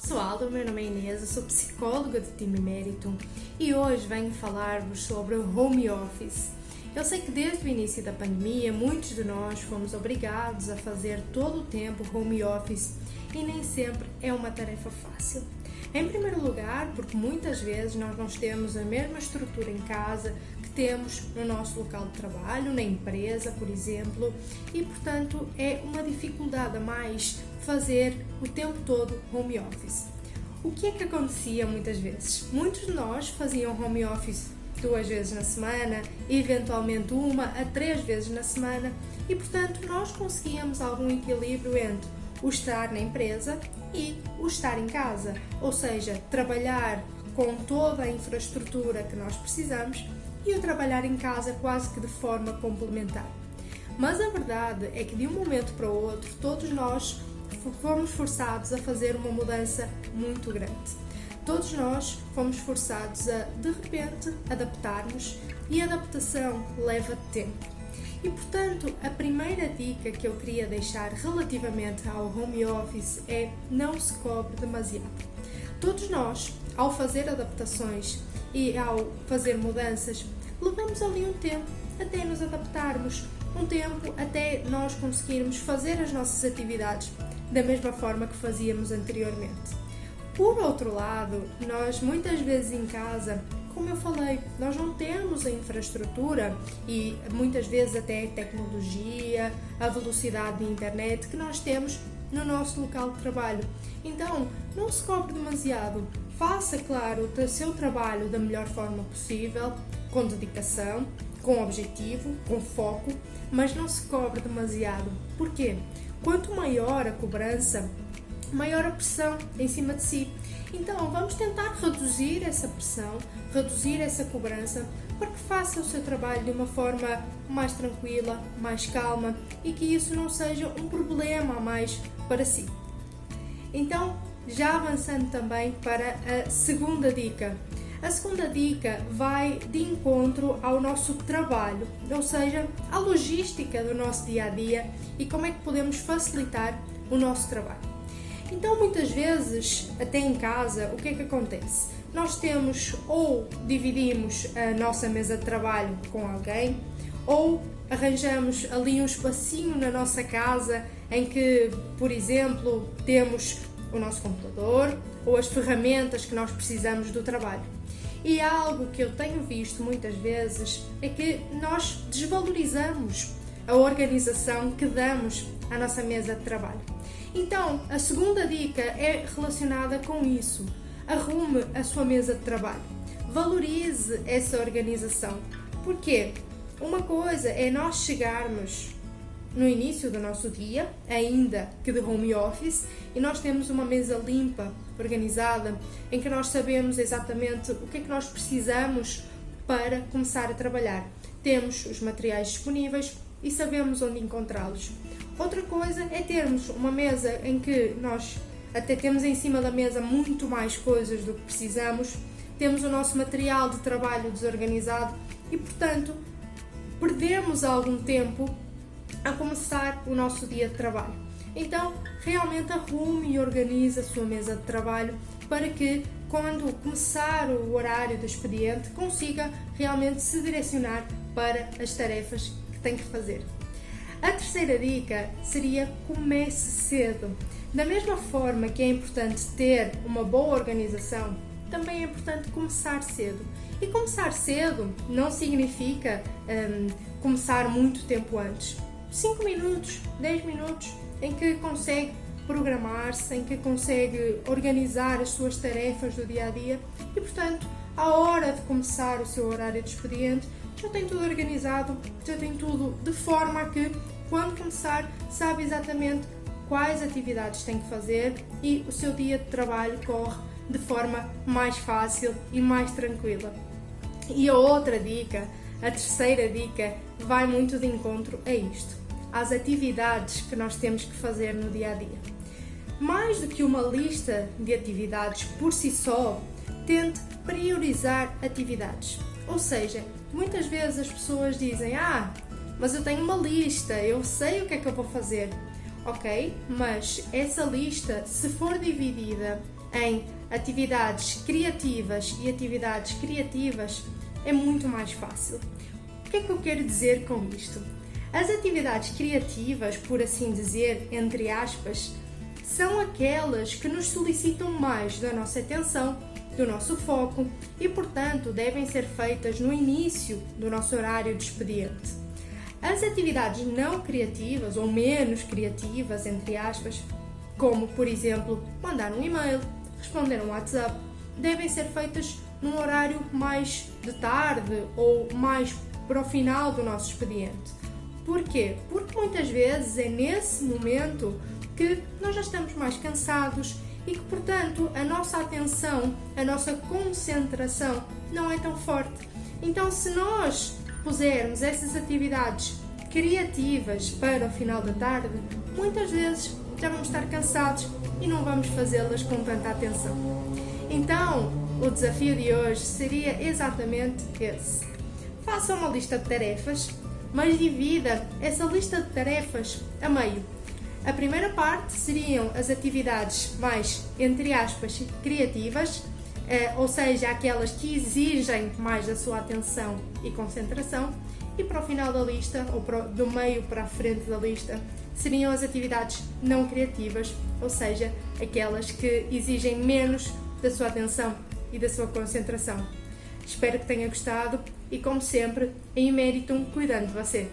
Pessoal, o meu nome é Inês, eu sou psicóloga de time emérito e hoje venho falar-vos sobre o home office. Eu sei que desde o início da pandemia muitos de nós fomos obrigados a fazer todo o tempo home office e nem sempre é uma tarefa fácil. Em primeiro lugar, porque muitas vezes nós não temos a mesma estrutura em casa que temos no nosso local de trabalho, na empresa, por exemplo, e portanto é uma dificuldade a mais fazer o tempo todo home office. O que é que acontecia muitas vezes? Muitos de nós faziam home office 2 vezes na semana, eventualmente 1 a 3 vezes na semana e portanto nós conseguíamos algum equilíbrio entre o estar na empresa e o estar em casa, ou seja, trabalhar com toda a infraestrutura que nós precisamos e o trabalhar em casa quase que de forma complementar. Mas a verdade é que de um momento para o outro todos nós fomos forçados a fazer uma mudança muito grande. Todos nós fomos forçados a, de repente, adaptar-nos e a adaptação leva tempo. E, portanto, a primeira dica que eu queria deixar relativamente ao home office é não se cobre demasiado. Todos nós, ao fazer adaptações e ao fazer mudanças, levamos ali um tempo até nos adaptarmos, um tempo até nós conseguirmos fazer as nossas atividades da mesma forma que fazíamos anteriormente. Por outro lado, nós muitas vezes em casa, como eu falei, nós não temos a infraestrutura e muitas vezes até a tecnologia, a velocidade de internet que nós temos no nosso local de trabalho. Então, não se cobre demasiado. Faça, claro, o seu trabalho da melhor forma possível, com dedicação, com objetivo, com foco, mas não se cobre demasiado. Porquê? Quanto maior a cobrança, maior a pressão em cima de si. Então, vamos tentar reduzir essa pressão, reduzir essa cobrança, para que faça o seu trabalho de uma forma mais tranquila, mais calma e que isso não seja um problema a mais para si. Então, já avançando também para a segunda dica. A segunda dica vai de encontro ao nosso trabalho, ou seja, à logística do nosso dia-a-dia e como é que podemos facilitar o nosso trabalho. Então, muitas vezes, até em casa, o que é que acontece? Nós temos ou dividimos a nossa mesa de trabalho com alguém, ou arranjamos ali um espacinho na nossa casa em que, por exemplo, temos o nosso computador ou as ferramentas que nós precisamos do trabalho. E algo que eu tenho visto muitas vezes é que nós desvalorizamos a organização que damos à nossa mesa de trabalho. Então, a segunda dica é relacionada com isso. Arrume a sua mesa de trabalho. Valorize essa organização. Porquê? Uma coisa é nós chegarmos no início do nosso dia, ainda que de home office, e nós temos uma mesa limpa, organizada, em que nós sabemos exatamente o que é que nós precisamos para começar a trabalhar. Temos os materiais disponíveis e sabemos onde encontrá-los. Outra coisa é termos uma mesa em que nós até temos em cima da mesa muito mais coisas do que precisamos, temos o nosso material de trabalho desorganizado e, portanto, perdemos algum tempo a começar o nosso dia de trabalho. Então, realmente arrume e organize a sua mesa de trabalho para que, quando começar o horário do expediente, consiga realmente se direcionar para as tarefas que tem que fazer. A terceira dica seria comece cedo. Da mesma forma que é importante ter uma boa organização, também é importante começar cedo. E começar cedo não significa começar muito tempo antes. 5 minutos, 10 minutos em que consegue programar-se, em que consegue organizar as suas tarefas do dia-a-dia e, portanto, à hora de começar o seu horário de expediente, já tem tudo organizado, já tem tudo de forma a que, quando começar, sabe exatamente quais atividades tem que fazer e o seu dia de trabalho corre de forma mais fácil e mais tranquila. E a outra dica, a terceira dica, vai muito de encontro a isto, às atividades que nós temos que fazer no dia-a-dia. Mais do que uma lista de atividades por si só, tente priorizar atividades. Ou seja, muitas vezes as pessoas dizem: mas eu tenho uma lista, eu sei o que é que eu vou fazer. Ok, mas essa lista, se for dividida em atividades criativas e atividades criativas, é muito mais fácil. O que é que eu quero dizer com isto? As atividades criativas, por assim dizer, entre aspas, são aquelas que nos solicitam mais da nossa atenção, do nosso foco e, portanto, devem ser feitas no início do nosso horário de expediente. As atividades não criativas ou menos criativas, entre aspas, como, por exemplo, mandar um e-mail, responder um WhatsApp, devem ser feitas num horário mais de tarde ou mais para o final do nosso expediente. Porquê? Porque muitas vezes é nesse momento que nós já estamos mais cansados e que, portanto, a nossa atenção, a nossa concentração não é tão forte. Então, se nós pusermos essas atividades criativas para o final da tarde, muitas vezes já vamos estar cansados e não vamos fazê-las com tanta atenção. Então, o desafio de hoje seria exatamente esse. Faça uma lista de tarefas, mas divida essa lista de tarefas a meio. A primeira parte seriam as atividades mais, entre aspas, criativas, ou seja, aquelas que exigem mais da sua atenção e concentração, e para o final da lista, ou do meio para a frente da lista, seriam as atividades não criativas, ou seja, aquelas que exigem menos da sua atenção e da sua concentração. Espero que tenha gostado e, como sempre, em Emeritum, cuidando de você.